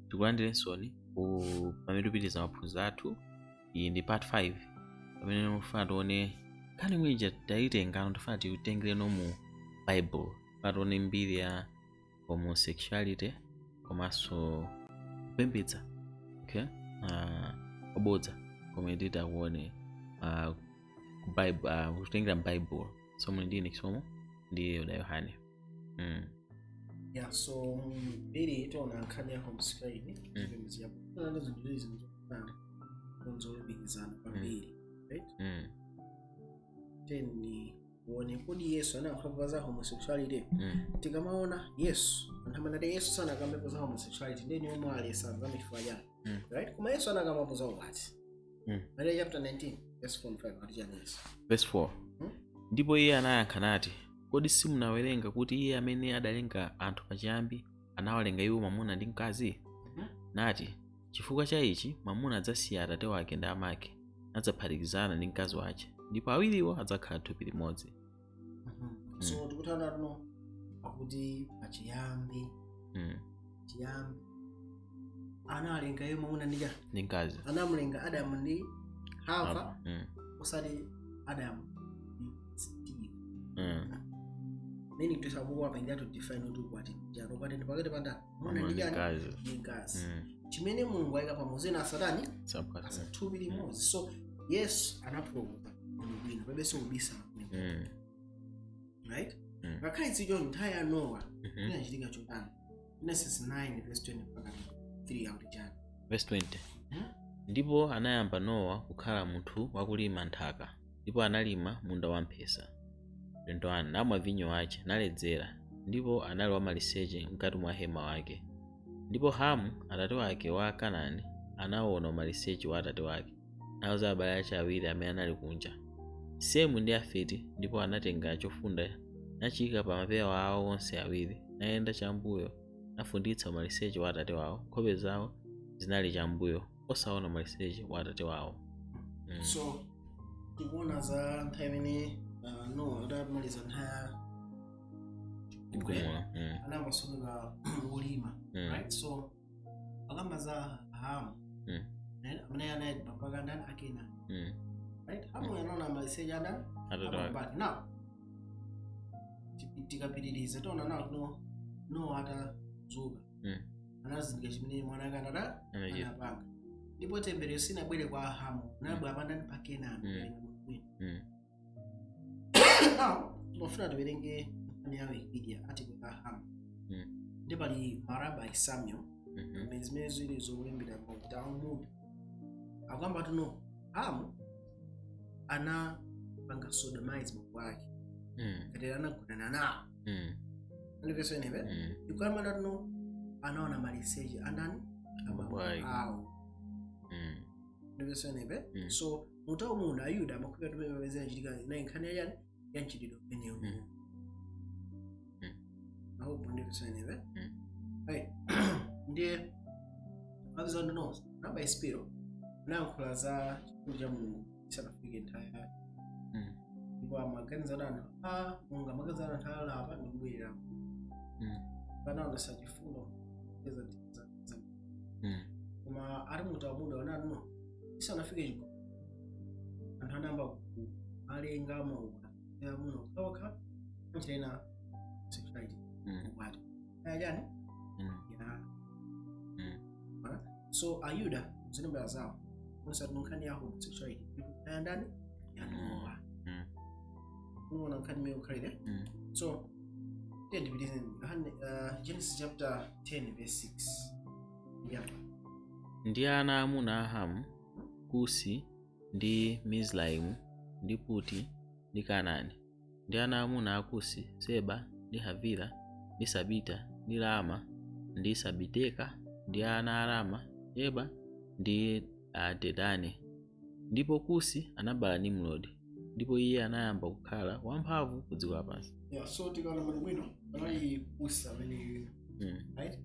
tikulandirensoni pamene tupitiriza maphunziro athu. Iyi ndi part 5 pamene tifuna tione nkhani mwinja tayitengano tifuna tiutengereno mu Bible. Tifuna tione mbiri ya homosexuality komanso kupembedza obodza komwe titakuone kutengera Bible. Somwe ndine chisomo ndi Yoda Yohane. Yeah, so mbiri tiona nkhani ya homosexuality zipembedzo yapo kuna zinthu izi zokufana zolumikizana kwambiri, right? Then uone kodi Yesu anankhapo za homosexuality. Tikamaona Yesu anthamanati Yesu sana akambepo za homosexuality ndeni omwe alesa zamifwa yake, right? Koma Yesu anakambapo za ubati. Matthew chapter 19 verse 45 atichani Yesu verse 4. Ndipo iye anayankha nati, kodi simunawerenga kuti iye amene adalenga anthu pachiyambi anawalenga iwo mwamuna ndi mkazi? Nati, chifukwa cha ichi mwamuna adzasiya atate wake ndi amake nadzaphatikizana ndi mkazi wace, ndipo awiriwo adzakhala thupi limodzi. So tikutana tuno akuti pachiyambi analenga iwo mwamuna ndi mkazi. Anamulenga Adamu ndi Hava, osati Adamu ndi Steve. Nini tutasabuwa pengine tudefine utu kwati jano kwati ndipakete panda mwamuna ndi mkazi. Chimene Mulungu ayika pamodzi na Satani thupi limodzi. So Yesu anaprovoka mwina pebeso ubisa, right? Ngakhale ichicho nthawi ya Nowa inachitika chotani. Genesis 9 verse 20 mpaka 3 autichani verse 20. Ndipo anayamba Nowa kukhala munthu wakulima nthaka, ndipo analima munda wamphesa. Mlendo anu namwa vinyo wace naledzera, ndipo anali wamaliseche mkati mwa hema wake. Ndipo Hamu atate wake wa Kanaani anaona umaliseche wa atate wake, nawuza abale ace awiri amene anali kunja, Semu ndi Yafeti, ndipo anatenga chofunda nachiyika pa mapewa awo onse awiri, nayenda chambuyo nafunditsa umaliseche wa atate wawo. Nkhope zawo zinali chambuyo osaona umaliseche wa atate wawo. So tikuona za nthawi imene Nowa adamaliza nthawi Igumula. anamasuka ulima, right? So akamba za Hamu amene anali baba ndani akena, right? Hamu anaona maliseche ndani Atate wake. Now tikapitiriza tiona nawo Nowa atazuka anazindikira chimene mwana wake anapanga, ndipo temberero sinabwere kwa Hamu, nabwera pandani pa Kenani. Now timafuna tiwerenge nkhani ya Wikipedia article ya Hamu. Ndipo pali Marabai Samuel zimene zili zolembera mu Talmud akamba tuno Hamu anapanga sodomize wake kati anagonana nawo. Ndivyo neve yukamana tuno anaona maliseche andani awo. Ndivyo neve so mutawo muna Ayuda amakupa tumemeza nchitika na nkhani yani yanchitidwa peneyo. Aho ndivyo neve right. Ndiye abizo ndo namba ispiro nankula za chikundi cha Mulungu sanafike nthawi yake. Ndipo amaganiza dana munga magaza dana thala apa ndikubwera pana ndo sachifundo peza za koma ari mutawo muda wana no isanafike chiko anthu anamba ku alenga mauka ya muno kutoka nchena sexuality kwati ayani so Ayuda zinembera zawo musa nkhani ya homosexuality ndani ya Nowa. Unaona nkhani meyo kale. So Genesis chapter 10 verse 6. Ndi ana amuna a Hamu, Kusi ndi Mizraimu ndi Puti ndi Kanaani. Ndi ana amuna a Kusi, Seba ndi Havila ndi Sabita ndi Rama ndi Sabiteka. Ndi ana a Rama, Eba ndi Dedani. Ndipo Kusi anabala Nimrodi, ndipo iye anayamba kukhala wamphamvu ku dziko lapansi. Yeah, so tikaona bwino anali Kusi amene right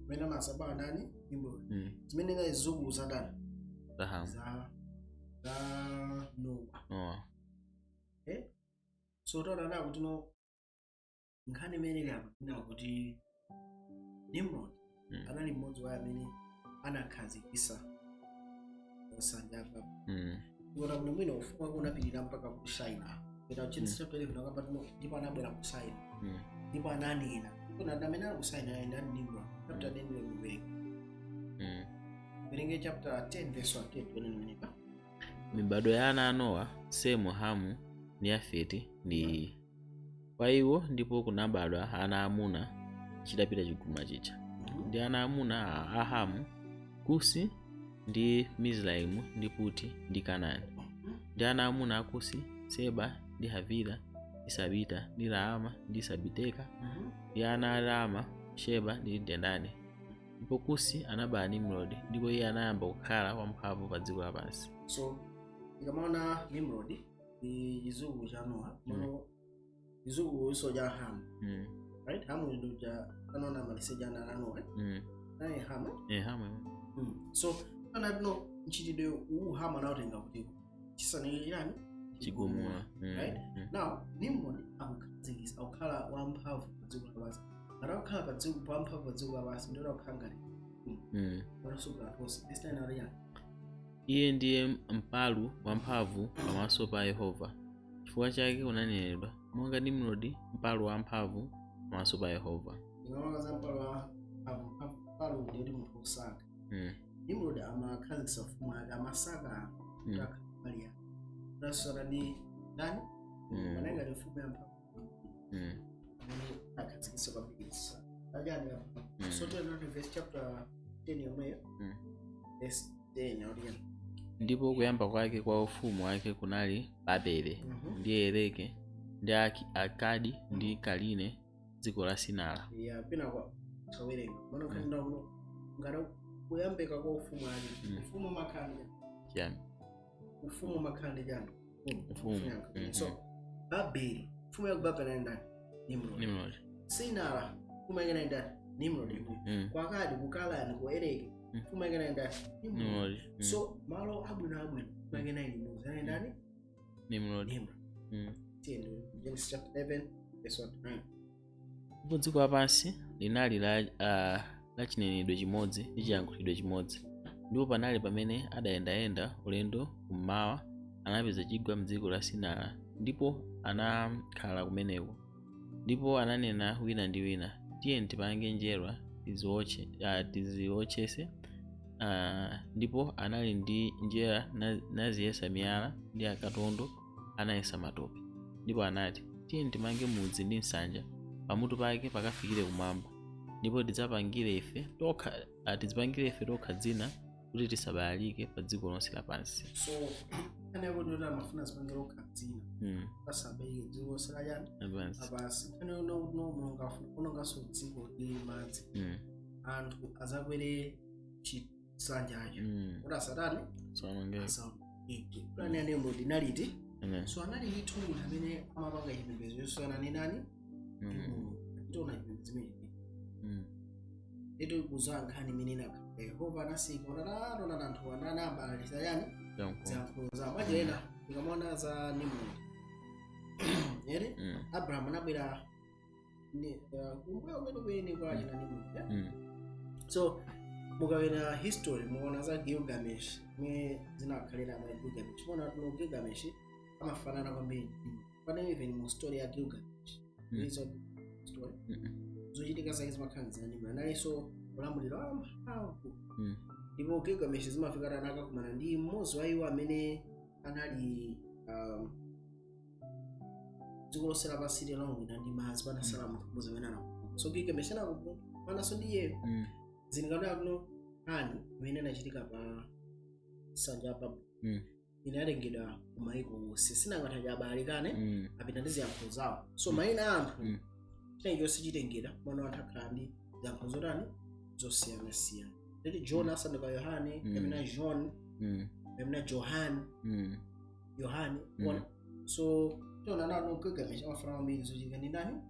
wena masaba ndani Nimrodi zimene nga izungu za ndani za Hamu za Nowa. So tona na kuti no nkhani imene ili apa kuti Nimrod anali mmodzi wa amene anakhazikitsa Nsanja. Ngona kuti mwina ufumu wake unapirira mpaka ku China. Ita Genesis chapter 11 akamba ndipo anabwera ku China. Ndipo ananena. Kuna amene ali ku China and Nimrod. Chapter 10 mweke. Verenge chapter 10 verse 1 tunenepa. Mibado ya ana a Nowa, Semu, Hamu ndi Yafeti ndi kwa iwo ndipo kunabadwa ana amuna chidapita chigumula chicha. Ndi ana amuna a Hamu, Kusi ndi Mizraimu ndi Puti ndi Kanaani. Ndi ana amuna a Kusi, Seba ndi Havila ndi Sabita ndi Raama ndi Sabiteka. Ndi ana a Raama, Sheba ndi Dedani. Ndipo Kusi anabala Nimrodi ndipo iye anayamba kukhala wamphamvu pa dziko lapansi. So ikamaona Nimrod ni chizukulu cha Nowa, chizukulu cha Hamu. Right? Hamu ndo cha kanona maliseja na Nowa. Naye Hamu? Hamu. So kana no nchitidwe Hamu anaotenga kuti chisanilirani chigumula. Right? Now Nimrod akukazikisa akukhala wamphamvu pa dziko lapansi. Arakhala pa dziko wamphamvu pa dziko lapansi ndio akukhangani. Wanasukula kosi. This time area. Iye ndiye mpalu wamphamvu pamaso pa Yehova. Chifukwa chake kunanenedwa, monga Nimrodi mpalu wamphamvu pamaso pa Yehova. Ngamaona za mpalu ndiye munthu osaka. Nimrodi amakhazikitsa ufumu wake, amasaka akakhalira. Tasora ndi ndani? Manenga ni fumu ya mphamvu. Akakhazikitsa kwambiri. Ajani hapo. So tena verse chapter 10 yomweyo. Verse 10 audience. Ndipo kuyamba kwake kwa ufumu wake kunali Babele, ndi Ereke, ndi Akadi, ndi Kaline, dziko la Sinara. Pina kwa chawerenga. Mwana kanda uno ngara kuyambeka kwa ufumu wake. Ufumu makande. Ufumu makande jana. Ufumu. So Babele, ufumu ya Babele ndani Nimrod. Sinara, ufumu ya ndani Nimrod. Kwa Akadi kukala ni kwa Ereke. Ufumu ya ndani Nimrod. So malo abwino magena Nimrod. Ndani Nimrod. Genesis chapter 11 verse 1. Ndipo dziko lapansi linali la chinenedwe chimodzi ndi chiyankhulidwe chimodzi. Ndipo panali pamene adayendayenda ulendo kummawa anapeza chigwa m'dziko la Sinara, ndipo anakhala kumeneko. Ndipo ananena wina ndi wina, tiye tipange njerwa tiziwotchese. Ndipo anali ndi njera naziyesa miyala ndi akatondo anayesa matope. Ndipo anati, tiye timange mudzi ndi nsanja pamutu pake pakafikire kumwamba. Ndipo tizipangire ife tokha dzina kuti tisabalalike pa dziko lonse lapansi. So kana kodota mafuna zipangire okha dzina. Pasabalalike dziko lonse lapansi. Kana no munga so dziko ndi madzi. Anthu azakwere chisanjacho. Ora satani? Iki. Plani ya Nimrod inaliti. So anali lithu amene amapanga chipembedzo yosiyana ndi nani? Tona zimene. Eto kuzankhani menena Yehova anasika ona anthu ananabalitsa yani? Za majena ngamona za Nimrod. Yere? Abraham anabwera ni kumbuyo kwene kwa jina Nimrod. So mukawena history muona za Gilgamesh mwe zinakhalira ma Gilgamesh. Muona tuno Gilgamesh amafanana kwambiri. Pane even mu story ya Gilgamesh. Hizo story. Zochitika zake zimakhanza Nimrod. Nalinso ulamuliro wamphamvu. Ndipo Gilgamesh zimafika nakakumana ndi mmodzi wa iwo amene anali dziko lonse lapansi lilongwina ndi madzi panasala munthu mmodzi amene anakufa. So Gilgamesh anakumananso ndi iyeyo. Zingaona kuno hani imene inachitika pa Nsanja pa inalengedwa kumaiko onse sinangathaja abalikane apita ndi ziyankhulo zawo. So mayina anthu chinachonse chitengera mwana anthu akhala ndi ziyankhulo zotani zosiyanasiyana. Leti John asandika Yohane, emina John, emina Johan, Yohane. So tona nano Gilgamesh amafana mbili zochitika ndi nani?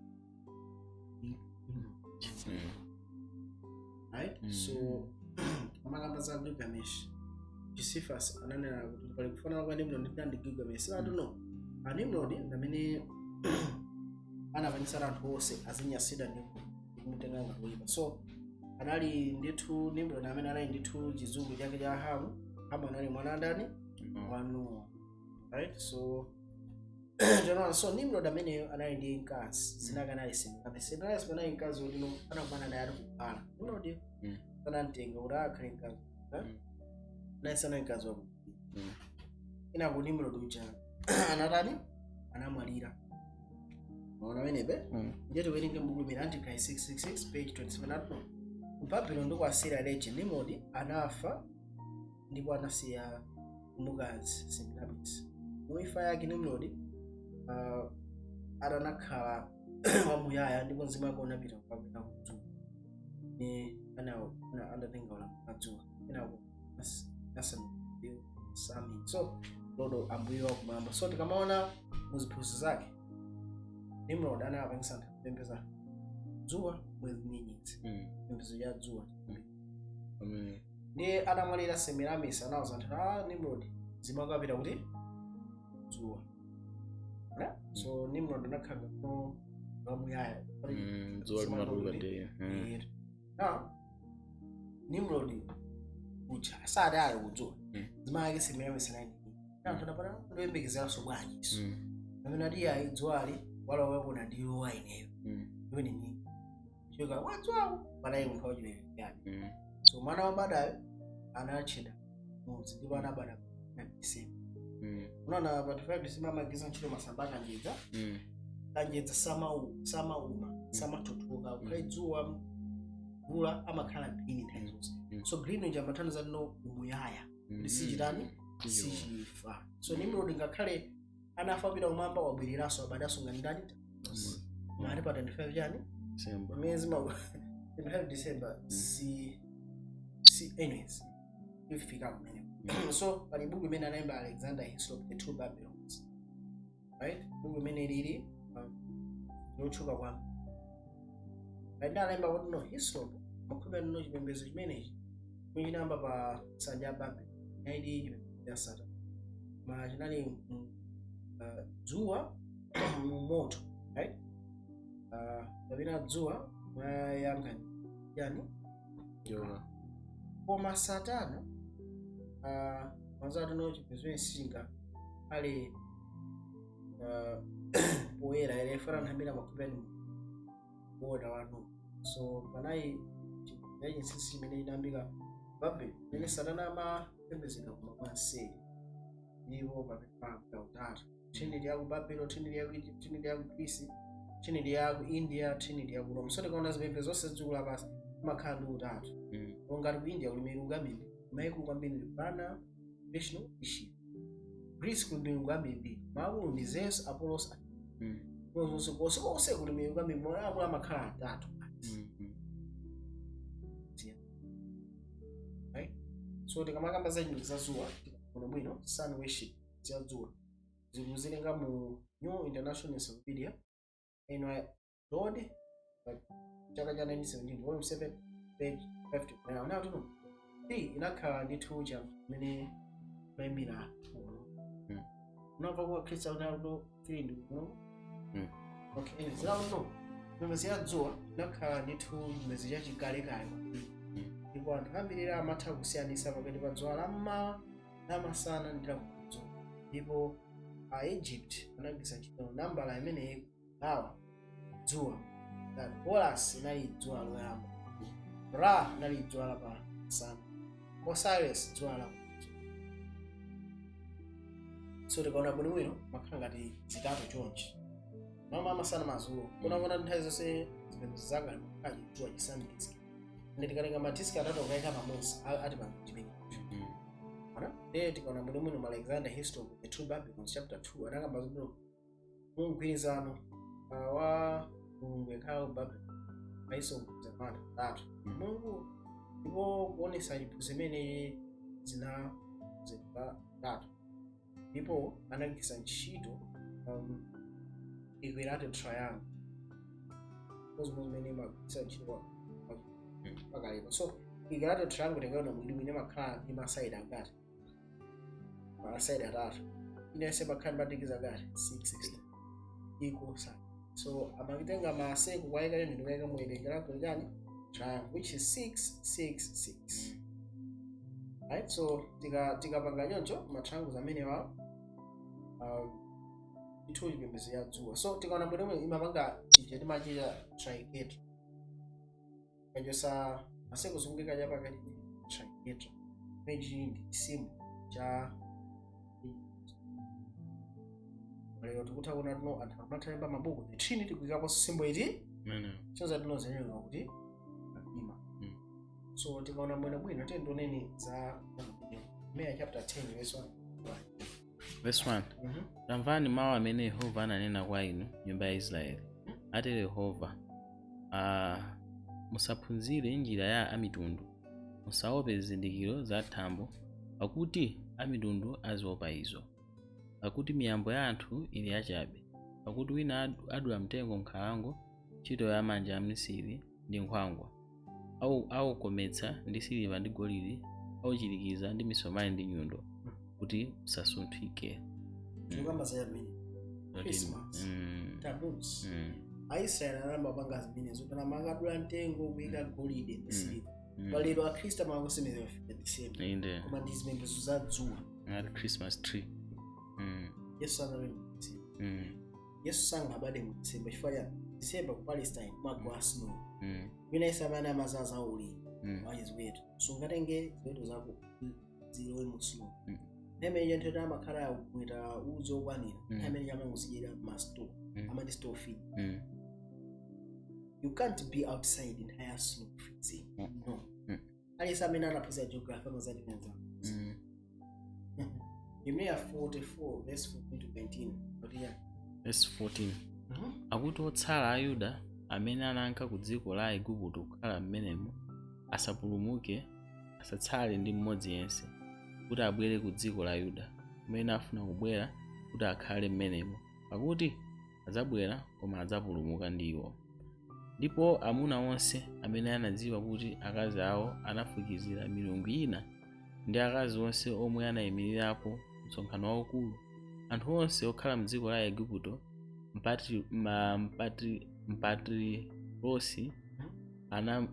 Right? So amakamba za Gilgamesh Josephus ananena kuti pali kufanana kwa Nimrod ndi Gilgamesh. I don't know. Nimrod ngamene anavanisa anthu onse azinyasida ndi kumutenga ngati. So anali ndithu Nimrod amene anali ndithu chizungu chake cha Hamu anali mwana ndani wa Nowa, right? So so Nimrod amene anali ndi mkazi zina kanali Semiramis anali mkazi ulino anabana naye kubala Nimrod anamtenga kuti akhale mkazi naye sanali mkazi wa ina ku Nimrod uja anatani anamwalira. Maona wenepe ndiye tiwerenge mbuku limene Antichrist 666 page 27 apo Babulo ndo kwasira legend Nimrod anafa ndipo anasiya mkazi Semiramis. Muifa yake Nimrod adanakhala wamuyaya ndipo mzimu wake unapita kupita kudzuwa ni anatenga wala kudzuwa inako sami so lodo ambuyo kumamba. So tikamaona muziphunzitso zake Nimrod anapangisa kupembeza dzuwa mwezi nyenyezi pembezo ya dzuwa ndiye anamwalira Semiramis anawuza anthu Nimrod mzimu wake apita kuti dzuwa. So Nimrod anakhala no wamuyaya dzuwa limatuluka ndiye Nimrod ucha sadali kudzuwa mzimu wake Semiramis anali anthu anapata kuyembekezera so bwanji amene adi ayi dzuwali wala wakona ndiyo waineyo iwe nini choka wadzuwa panayi munthu wachilere yani. So mwana wabadayo anatchedwa mudzi ndipo anabada na Disemba. Unaona pa 25 Disemba amagwiritsa ntchito masabata kanjedza samatutuka ukhale dzuwa mvula amakhala green nthawi zonse. So green nje amathandiza no umuyaya kuti sichitani sichifa. So Nimrod ngakhale anafa pita kumwamba wabweriranso abadaso ngani ndani mali pa 25 yani December mwezi 25 December si anyways ifika kumene. So pali buku imene anaimba Alexander History of the Two Babylons, right? Buku imene lili lochuka kwa and anaimba what no history makuba no chipembezo chimenechi mwini namba pa Nsanja Babylon naidi ya sata ma chinali dzuwa moto, right? Kabina dzuwa yanga yani yoga koma Satana mazatu no chipezwe singa ali poera ile fara nambira makubeni boda wanu. So panai chipezwe sisi mene inambika babe mene Satana ma pembezeka kuma sei niwo papapa utatu chini ya Babylon chini ya Egypt chini ya Greece chini ya India chini ya Rome. So tikaona zipembezo zose zikula basi makhandu utatu ongati ku India ulimirungu ambiri maiku kwambiri bana Vishnu Shiva. Greece kulimirungu ambiri mawu ndi Zeus Apollos kose kulimirungu ambiri mwa makhala atatu right? So tikamakamba zanyi zazuwa kuna bwino sun worship ya dzuwa zikuzilenga mu New International Encyclopedia eno Lord chaka cha 1917 volume 7 page 50. Now tuno inakhala ndithu cha mene maimira unamva kwa Kristo unalo feeling no okay anyway no pembezi ya dzuwa inakhala ndithu pembezi ya chikale kale ndipo anthu ambirira amatha kusiyanisa pakati pa dzuwa lammawa lamasana ndi lakudzuwa. Ndipo Egypt anagwiritsa ntchito nambala imene awa dzuwa that Horus inali dzuwa loyamba, Ra inali dzuwa la masana, Osiris dzuwa la so tikaona bwinobwino makhala ngati zitatu chonchi mama amasana madzulo kunaona nthawi zonse zipembedzo zake makhala dzuwa chisambitsa ndi tikalenga madiski atatu okayika pamodzi ati pamchimene tikaona bwinobwino ma Alexander History of the Two Babylons chapter 2 anakamba zobwino mgwirizano wa Mulungu yekhayo Babylon aisongoza mana atatu Mulungu ndipo kuonesa chiphuzo zimene zina tatu ndipo anagwiritsa ntchito equilateral triangle kozimo zimene magwiritsa ntchito pakalero. So equilateral triangle tikaona mwini makhala ndi maside angati maside atatu inese makhala mbatikiza ngati 660 equal side. So amakitenga maseko kwaika ndi kuweka mu equilateral gani triangle, which is 666. Right, so tikapanga choncho ma triangles amenewa ithu chipembedzo ya dzuwa. So tikaona bwino imapanga chija timachita triquetra, kachosa asekuzungulika chapakati triquetra, mechi ndi chisimbo cha lero tikutha kuona tuno anthu amathayimba mabuku the Trinity kuikapo simbo iti chonza tinozenyewa kuti ima. So tikaona bwino tendoneni za Nehemiah chapter 10 verse 1. Tamvani mawu amene Yehova ananena kwa inu nyumba ya Israeli. Ati Yehova, musaphunzire njira ya amitundu, musaope zizindikiro za thambo, pakuti amitundu aziopa izo. Pakuti miyambo ya anthu ili yachabe, pakuti wina adula mtengo m'nkhalango, ntchito ya manja a mmisiri ndi nkhwangwa, aukometsa ndi siliva ndi golide, auchirikiza ndi misomali ndi nyundo, kuti usasunthike. Christmas, taboos. Aisraeli anamapanga zimenezo kana makadula mtengo kuyika golide ndi siliva. Palero akhristu amakusemeza the same. Koma ndi zipembedzo za dzuwa. Christmas tree. Yesu sangabade mu December chifukwa December ku Palestine magwa snow. Wina isamana amazaza uli wachiziweto. So ngatenge ziweto zako zilowe mu snow. Nemene nthawi amakhala akuita udzi okwanira. Amene amangozijera ma store. Amati store feed. You can't be outside in higher snow freezing. No. Alisa amene anaphunzira geography amazanenza. Nehemiah 44 verse 14 to 19. Verse 14. Akuti otsala a Yuda amene ananka ku dziko la Igupto kukhala m'menemo asapulumuke, asatsale ndi mmodzi yense, kuti abwere ku dziko la Yuda kumene afuna kubwera kuti akhale m'menemo, pakuti adzabwera koma adzapulumuka ndi iwo. Ndipo amuna onse amene anadziwa kuti akazi awo anafukizira milungu ina ndi akazi onse omwe anayimirirapo msonkhano waukulu, anthu onse okhala m'dziko la Igupto, mpatrirosi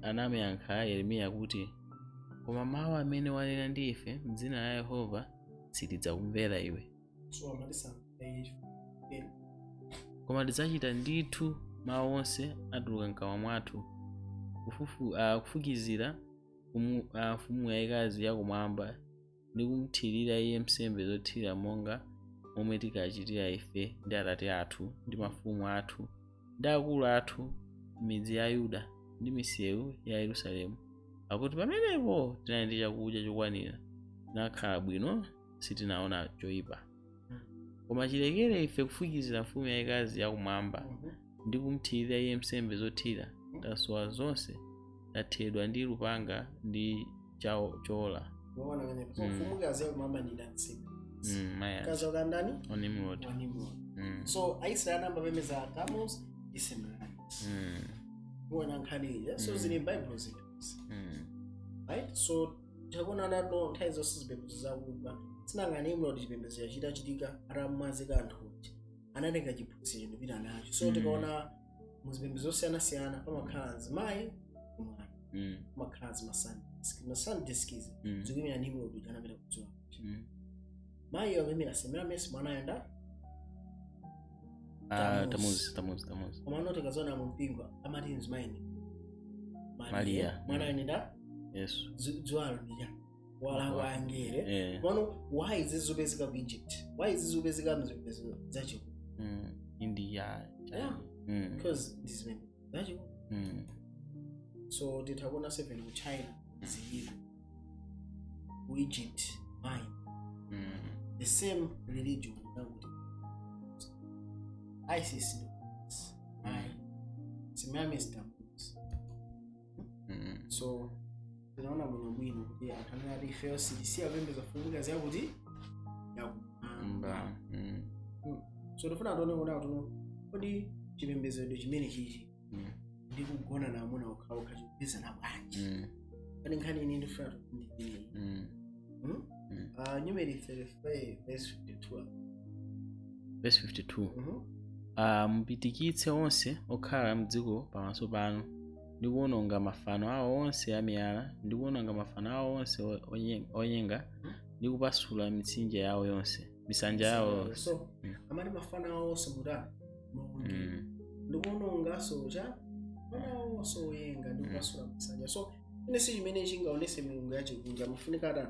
anamuyankha Yeremiya kuti, koma mawu amene wanena ndi ife m'dzina la Yehova sitidzakumvera iwe. Koma tidzachita ndithu mawu onse atuluka m'kamwa mwathu, kufukizira mfumu yayikazi yakumwamba ndi kumthirira iye nsembe zothira monga momwe tikachitira ife ndi atate athu ndi mafumu athu ndi akulu athu m'midzi ya Yuda ndi misewu ya Yerusalemu, pakuti pamenepo tinali ndi chakudya chokwanira nakhala bwino, sitinaona choyipa. Koma chilekere ife kufukizira mfumu yayikazi yakumwamba ndi kumthirira iye nsembe zothira, tasowa zonse, tathedwa ndi lupanga ndi chola. So Aisraeli amapembedza Tammuz December. So zili Bible zithu. Right? So takona nato nthawi zonse zipembedzo zakudya. Sinangani Nimrodi chipembedzo chachitika atamwazika anthu kuti anatenga chiphunzitso ndipita nacho. So tikaona muzipembedzo zosiyana pamakhala mzimayi mwana. Pamakhala Sunday skizi. Zikimira Nimrodi anapita kudzuwa. Mayi wamemera semera mesi mwana ayenda Tammuz. Koma anote kazona mu mpingo amati mzimayi Maria. Mwana ayenda Yesu. Dzuwalo ndija. Wala wangere. Why is this zopezeka ku Egypt? Why is this zopezeka muzipembedzo zacho? India. Yeah. Because this is zacho. So titakona 7 ku China zilipo. Ku Egypt mine. The same religion ISIS so tunaona mwino kuti akanali fail CDC apembeza funguka za kuti yakamba so tofuna tuone kuti kodi chipembedzo ndo chimene chichi ndi kugona na amuna okhawo kachipeza na bwanji kani nkhani ine ndifuna kuti Numeri 35 verse 52. Verse 52. Mupitikitse onse okhala m'dziko pamaso panu, ndi kuononga mafano awo onse amiyala, ndi kuononga mafano awo onse onyenga, ndi kupasula mitsinje yawo yonse, misanja yawo yonse. So amati mafano awo onse mutani ndi kuononga socha mafano awo onse oyenga ndi kupasula misanja. So ine si chimene chingaonese milungu yachikunja mafunika atani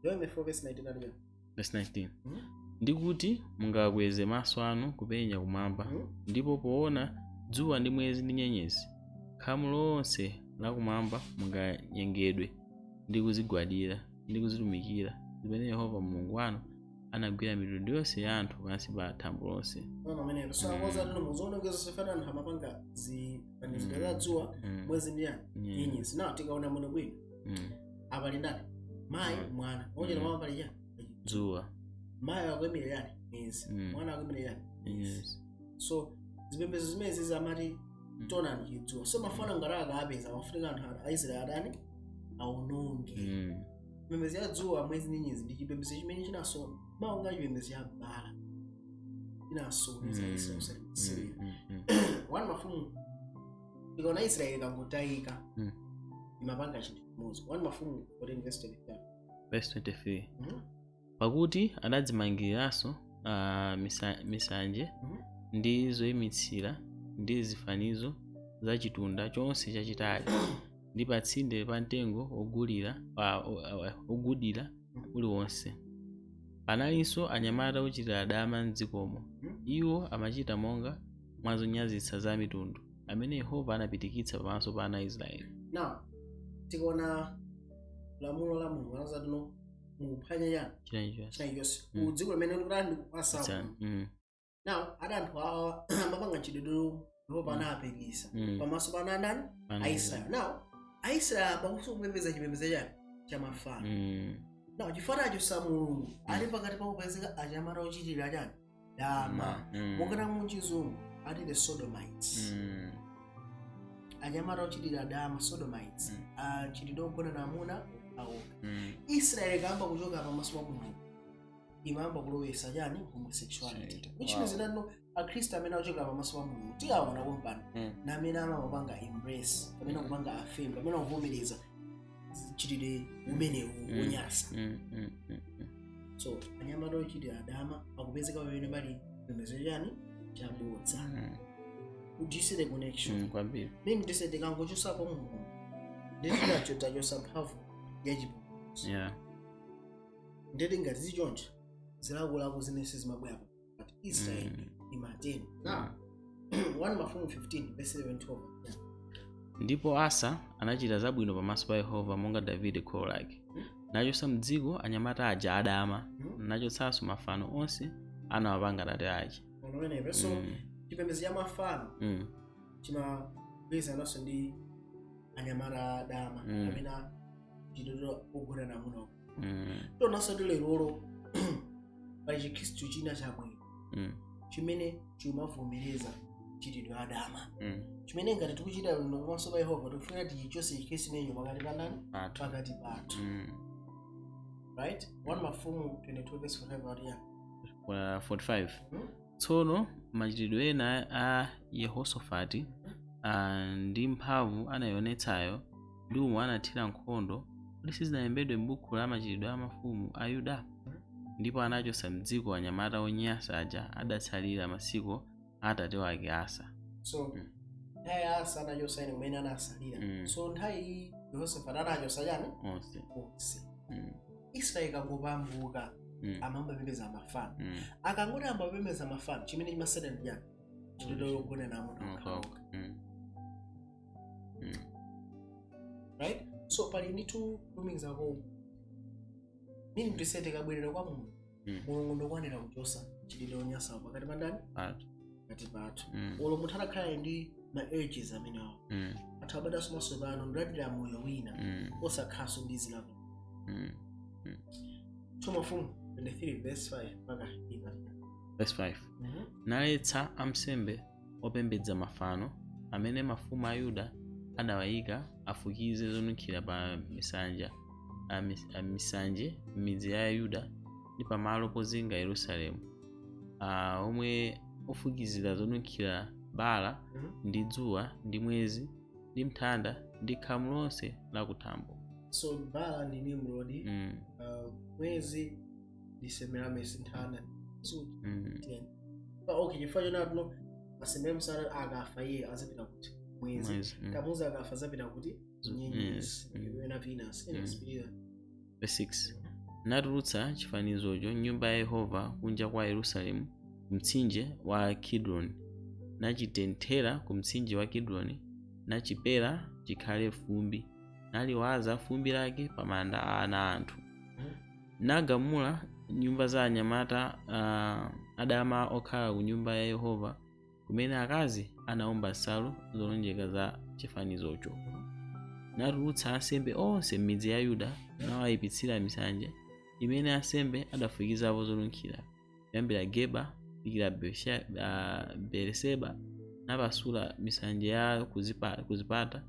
Yohane 4:19 verse 19. Ndi kuti mungakweze maso anu kupenya kumwamba, ndipo poona dzuwa ndi mwezi ndi nyenyezi, khamu lonse lakumwamba munganyengedwe ndi kuzigwadira ndi kuzitumikira, zimene Yehova Mulungu wanu anagwira mitundu yonse ya anthu pansi pa thambo lonse. So akoza tino muzoonongeza sefana anthu amapanga zifaniziro dzuwa mwezi ndi nyenyezi. Nawo tikaona muno bwino apali ndani mayi mwana onjera mama pali chani dzuwa, mayi akwemera yani mwezi, mwana akwemera yani nyenyezi. So zipembedzo zimene zizamati tonani chidzuwa. So mafano ngati apeza mafunika anthu a Israeli adani aononge zipembedzo ya dzuwa mwezi ndi nyenyezi. Ndi chipembedzo chimene chinaso maunga chipembedzo ya bala inasoniza Israeli. Wanu mafumu ikaona Israeli kangotayika imapanga chinthu chimodzi. Wanu mafumu 14:23 pakuti anadzimangiriranso misanje ndi zoyimitsira ndi zifanizo za chitunda chonse chachitali ndi pa tsinde pa mtengo ogudira uliwonse. Panalinso anyamata ochitira dama m'dzikomo. Iwo amachita monga mwa zonyazitsa za mitundu amene Yehova anapitikitsa pamaso pa ana a Israeli. Now tikaona lamulo la Mulungu anaza tino muphwanya yani chinachonse udziko limene likuti kupasa. Now adanthu awa amapanga chidodolo Yehova anapekisa pamaso pa nani Aisraeli. Now Aisraeli abakuso kupembedza chipembedzo chani cha mafano. Now chifanacho sa Mulungu ali pakati pa kupezeka anyamata ochitira chani dama monga mu chizungu ati the sodomites. Anyamata ochitira dama sodomites chitidwe ogona na amuna awo. Israeli kamba kuchoka pamaso pa Mulungu imamba kulowesa chani homosexuality, which means that no a Christ amene achoka pamaso pa Mulungu tiaona kompani na amene amapanga embrace amene akupanga affirm amene akuvomereza chitidwe umenewu unyasa. So anyamata ochitira dama akupezeka pamene pali pembedzo chani chabodza. Ujise the connection kwambiri. Mimi ndisede kangochosa pa Mulungu nditinacho tachosa mphamvu yachipembedzo. Ndede ngati zichonje zilakolako zinense zimabwera but Israel imateni. Now 1 Mafumu 15:11-12 ndipo Asa anachita zabwino pamaso pa Yehova monga Davide kholo lake, nachotsa m'dziko anyamata aja adama, nachotsanso mafano onse anawapanga tate ake. So chipembedzo cha mafano chimapeza naso ndi anyamata adama amene chidodolo ogona na muno. Tonaso ndi lerolo pali chikhristu china chabwino chimene chimavomereza chitidwe adama chimene ngati tikuchita bwino pamaso pa Yehova tikufuna tichichotse chikhristu imenecho pakati pa nani pakati pathu. Right? 1 Mafumu 22:45 tsono machitidwe ena a Yehosafati ndi mphamvu anayionetsayo ndi umwe anathira nkhondo kuti sizinalembedwe m'buku la machitidwe a mafumu a Yuda. Ndipo anachotsa m'dziko anyamata onyansa aja adatsalira masiku a atate wake Asa. So nthawi Asa anachotsa ine kumene anasalira. So nthawi Yehosafati anachotsa chani onse. Israeli kangopambuka amamba pembedza mafano. Akangoti amba pembedza mafano chimene chimasada ndi chani chidodolo ogona na amuna. Right? So pali nditu lumikiza ko mimi ndisete kabwerera kwa Mulungu. Mulungu ndokwanira kuchotsa chidodolo onyasa pakati pa ndani pakati pathu. Olo munthu atakhala ndi ma urges amene awo athabada somaso pano ndadira moyo wina osakhaso ndi zilako. 2 Mafumu 23:5 naletsa amsembe opembedza mafano amene mafumu a Yuda adawayika afukize zonunkhira pa misanje m'midzi ya Yuda ndi pamalo pozinga Yerusalemu omwe ofukizira zonunkhira bala ndi dzuwa ndi mwezi ndi mthanda ndi khamu lonse lakuthambo. So bala ndi Nimrod, mwezi ndi Semiramis, mthanda okay, chifukwa chonatuno Semiramis akafa iye azapita kuti mwezi, Tamuzi akafa azapita kuti nyenyezi na Venus. Verse 6 natulutsa chifanizocho nyumba ya Yehova kunja kwa Yerusalemu mtsinje wa Kidroni, nachitenthera ku mtsinje wa Kidroni, nachipera chikhale fumbi, naliwaza fumbi lake pa manda a ana anthu. Nagamula nyumba za anyamata adama okhala ku nyumba ya Yehova kumene akazi anaomba nsalu zolonjeka za chifanizocho. Natulutsa asembe onse m'midzi ya Yuda nawayipitsira misanje imene asembe adafukizapo zonunkhira kuyambira Geba fikira Beeriseba, napasula misanje ya kuzipata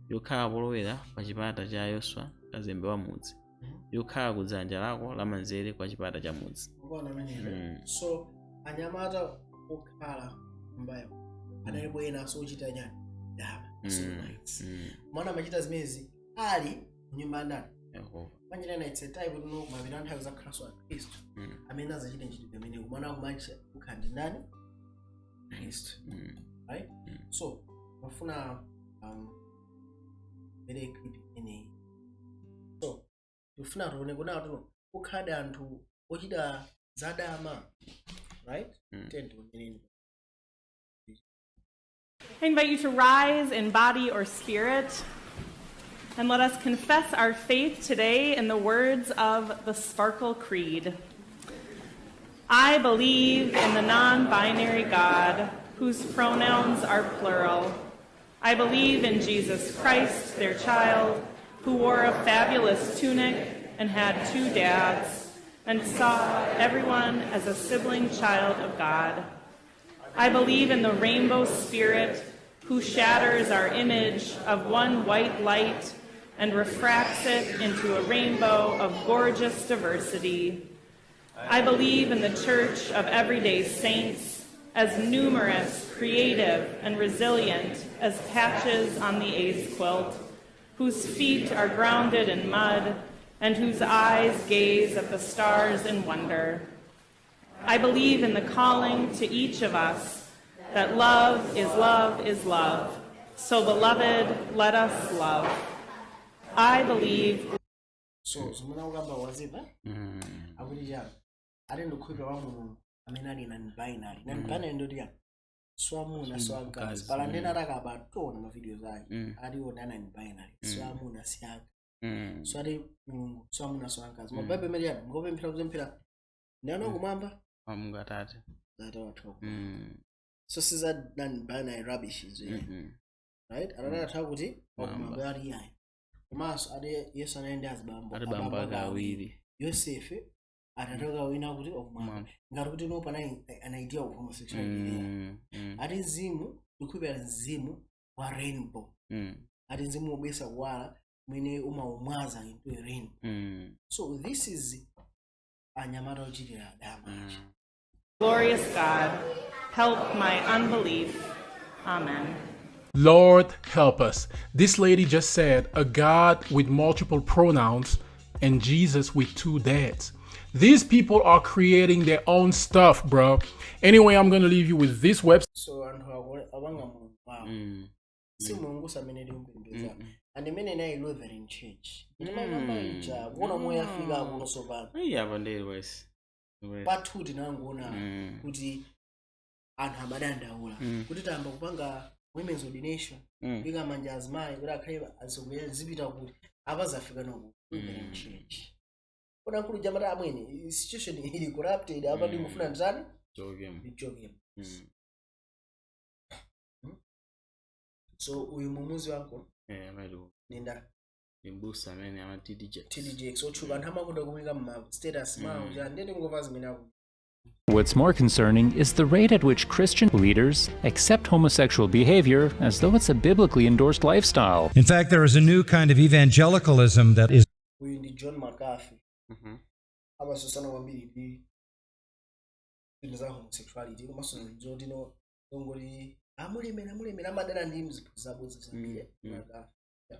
yokhala polowera pa chipata cha Yoswa kazembe wa mudzi, yokhala ku dzanja lako lamanzere kwa chipata cha mudzi. So anyamata okhala mbayo analipo ena asochita nyani dama mwana amachita zimezi ali nyumba ndani Yehova. Panjira na it's a type of no mabina nthawi za Kristu wa Kristu amene azachita nchiti amene mwana akumacha ukhandi ndani Kristu, right? So wafuna very creepy ine. So ufuna tuone kuna watu ukhada anthu ochita zadama, right? I invite you to rise in body or spirit, and let us confess our faith today in the words of the Sparkle Creed. I believe in the non-binary God, whose pronouns are plural. I believe in Jesus Christ, their child, who wore a fabulous tunic and had 2 dads, and saw everyone as a sibling child of God. I believe in the rainbow spirit, who shatters our image of one white light and refracts it into a rainbow of gorgeous diversity. I believe in the Church of Everyday Saints, as numerous, creative, and resilient as patches on the AIDS quilt, whose feet are grounded in mud and whose eyes gaze at the stars in wonder. I believe in the calling to each of us that love is love is love. So, beloved, let us love. I believe. So, zimuna ukamba wazipa? Akuti jana. Ati ndikuipa wa Mulungu amene ali non-binary. Non-binary ndo diya. Swamuna swagazi. Pala ndena raka abatona ma videos ake. Ati ona non-binary. Swamuna siyaga. So ati Mulungu swamuna swagazi. Mabebe meliana. Ngobe mpira kuzempira. Ndiyano kumamba? Mungu Atate. Atate watoko. So siza non-binary rubbish is right? Another takuti okumamba ali yayi. Komanso ade Yesu anaende azibambo. Adibamba kawiri. Yosefe atatoka wina kuti okumamba. Ngati kuti no pana an idea of homosexuality. Ati mzimu ndikuipera mzimu wa rainbow. Ati mzimu obesa kuwala mwene umaumwaza into a rainbow. So this is anyamata ochitira dama. Glorious God, help my unbelief. Amen. Lord, help us. This lady just said a God with multiple pronouns and Jesus with 2 dads. These people are creating their own stuff, bro. Anyway, I'm going to leave you with this website. So, and wow. Si Mungu samene limpembeza. And the men I love in church. One moya figa kuno soba. Yeah, one day was. But who did not go now? Kuti anhabadanda ula. Kuti tamba kupanga women's ordination. Biga manja azmai kuda kaiba asogea zibita kuti abazafika no in church. Kuna kulu jamara amwene situation ili corrupted abadi mufuna nzani? Jogem. So uyu mumuzi wako? Bado. Ninda. Imbusa mene ama TDJ. So chuba ntama kuda kumika ma status ma uja ndende ngova zimina. What's more concerning is the rate at which Christian leaders accept homosexual behavior as though it's a biblically endorsed lifestyle. In fact, there is a new kind of evangelicalism that is. We in John McCarthy. Aba susana wambiri di za homosexuality kuma so jodino ngori amulemera amadana ndi mzipho zabodza zambiri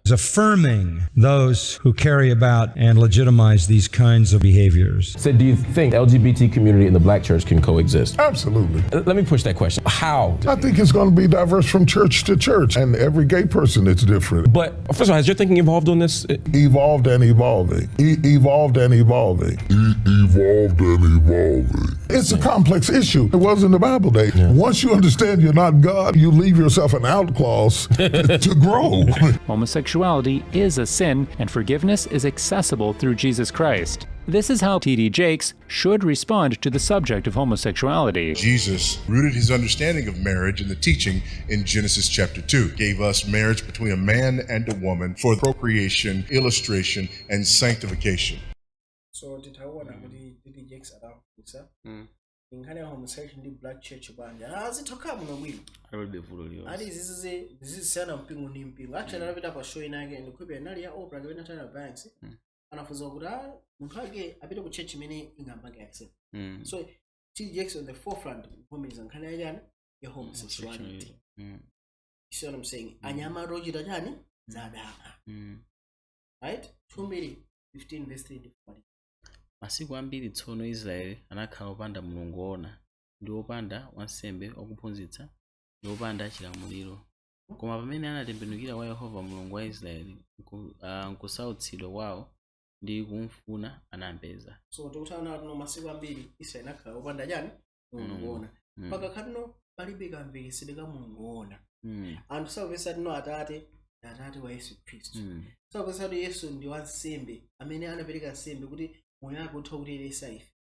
is affirming those who carry about and legitimize these kinds of behaviors. So do you think LGBT community and the black church can coexist? Absolutely. Let me push that question. How? I think it's going to be diverse from church to church, and every gay person is different. But first of all, has your thinking evolved on this? Evolved and evolving. Evolved and evolving. Evolved and evolving. It's a complex issue. It was in the Bible days. Yeah. Once you understand you're not God, you leave yourself an out clause to grow. Homosexuality is a sin, and forgiveness is accessible through Jesus Christ. This is how T.D. Jakes should respond to the subject of homosexuality. Jesus rooted his understanding of marriage in the teaching in Genesis chapter 2. Gave us marriage between a man and a woman for procreation, illustration, and sanctification. So titaona kuti T.D. Jakes adakusa inkhani ya homosexuality ndi black church banja azithoka muno bwino ali zisiyana mpingo ndi mpingo actually anapita pa show inake ndikupita inali ya Oprah kapena Tyra Banks anafunza kuti munthu ake apite ku church imene ingambange accept so T.D. Jakes on the forefront kuvomereza nkhani ya chani ya homosexuality you see what I'm saying anyama rochita chani zadaka right 2:15 verse 3 masiku ambiri tsono Israeli anakhala opanda mulungu woona ndi opanda wansembe wakuphunzitsa ndi opanda chilamuliro koma pamene anatembenukira kwa Yehova mulungu wa Israeli nkusautsidwa kwawo ndi kumfuna anampeza. So tikutana no masiku ambiri Israeli anakhala opanda chani mulungu woona mpaka khano palibe kamvekesede ka mulungu woona anthu saupesa tino atate wa Yesu Kristu saupesa kuti Yesu ndi wansembe amene anapereka nsembe kuti moyo wake utha kutetesa ife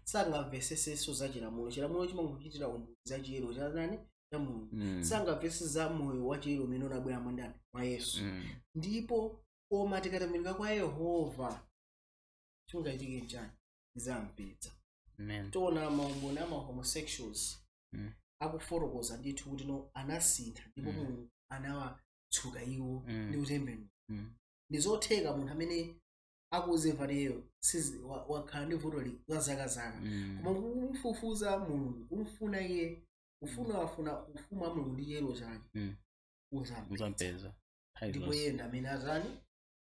sangamveseseso za chilamulo chimangochitira umboni za chiyero cha nani cha mulungu sangamvese za moyo wa chiyero umene unabwera mwandani mwa Yesu ndipo koma tikatembenuka kwa Yehova chingachitike njani zampeza tiona maumboni ama homosexuals akufotokoza ndithu kuti no anasintha ndipo mulungu anawatsuka iwo ndi kutembenuka ndizotheka munthu amene akuzimva leyo wakhala ndi vuto la zakazaka koma kumfufuza mulungu kumfuna iye ufuna ufumu wa mulungu ndi chiyero chake uzampeza ndipo iye ndi amene azani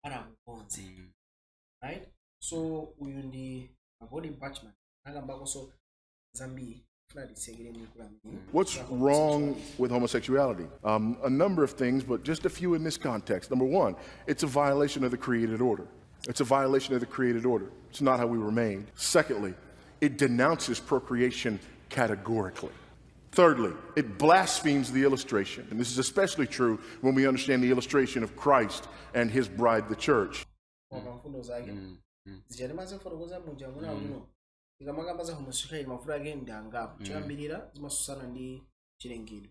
anakukonze right so uyu ndi Avoiding Batchman akambakonso zambiri. What's wrong with homosexuality? A number of things, but just a few in this context. Number one, it's a violation of the created order. It's a violation of the created order. It's not how we were made. Secondly, it denounces procreation categorically. Thirdly, it blasphemes the illustration. And this is especially true when we understand the illustration of Christ and his bride, the church. Ikamakabaza homosexuality mafuta ake ndi angapo choyambirira zimasusana ndi chilengedwe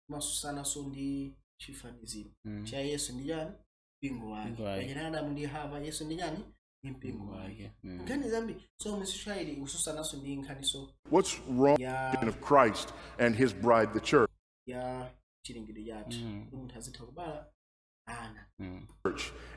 zimasusana so ndi chifaniziro cha Yesu ndi chani mpingo wake pachina Adamu ndi Hava Yesu ndi chani ndi mpingo wake nkhani zambi so homosexuality ususanaso ndi nkhaniso What's wrong of Christ and his bride the church ya chilengedwe chathu munthu azitha kubala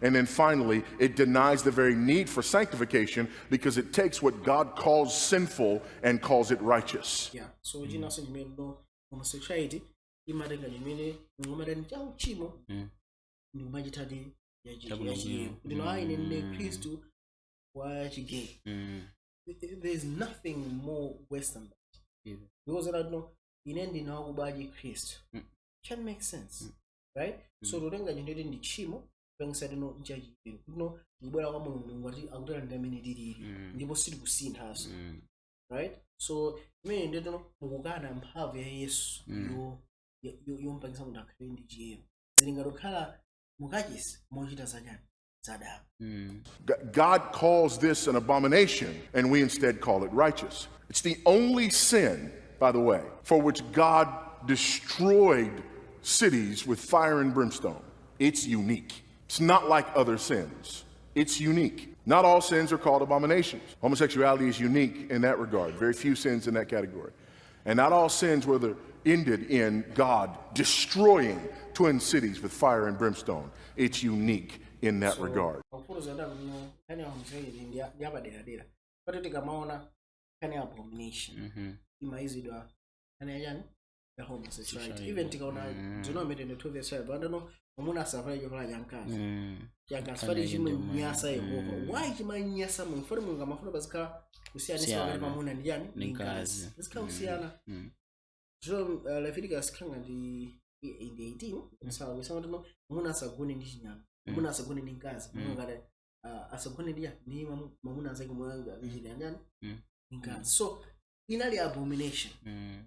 And then finally, it denies the very need for sanctification because it takes what God calls sinful and calls it righteous. Yeah. So jinaso jimelo homosexuality imatenga jimene ngomadani cha uchimo ndi kumachitadi ya chiyo. Ndino ayi ne Kristu wa chigay. There's nothing more worse than that. Because I don't know inendi na kubaji Kristu. Can make sense. Right? So lorenga jindete ndi chimo pengisa dino nchajiro kuno ndibwera kwa mulungu ngati akutala ndi amene tilili ndipo sili kusinthaso right so imene ndetono mukukana mphamvu ya Yesu yompangisa munthu akhale ndi chiyero zilingatokhala mukachisi mochita zanyani zadama God calls this an abomination and we instead call it righteous. It's the only sin, by the way, for which God destroyed cities with fire and brimstone. It's unique. It's not like other sins. It's unique. Not all sins are called abominations. Homosexuality is unique in that regard. Very few sins in that category. And not all sins were ended in God destroying twin cities with fire and brimstone. It's unique in that regard. ya homosexuality. Even tikaona denominated in 12 verse 5 ndano mwamuna asavale chovala chankazi fali chimanyasa Yehova. Why chimanyasa Mungu? Fali Mungu amafuna bazika kusiyana pakati pa mwamuna ndi yani ndi mkazi bazika kusiyana. So Leviticus kanga ndi 18 sawa kusema ndino mwamuna asagone ndi chinyama, mwamuna asagone ndi mkazi, mwamuna ngale asagone ndi mwamuna azake mwanga ndi yani mkazi. So inali abomination.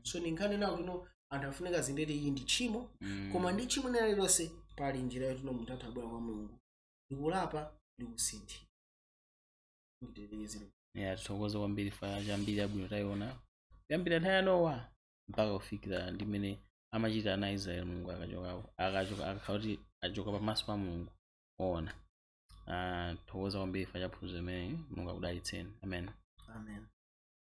So ninkane nawo tuno antafunika zindeti iyi ndi chimo koma ndi chimo nali lonse pali njira yotuno mutatu abwera kwa Mulungu ndikulapa ndikusinthira. Tithokoza kwambiri fa chambiri abwino tayiona kuyambira nthawi ya Nowa mpaka kufikira ndimene amachita ana Israeli Mulungu akachoka achoka pamaso pa Mulungu ona. Tithokoza kwambiri fa chaphunziro imene Mulungu akudalitseni. Amen.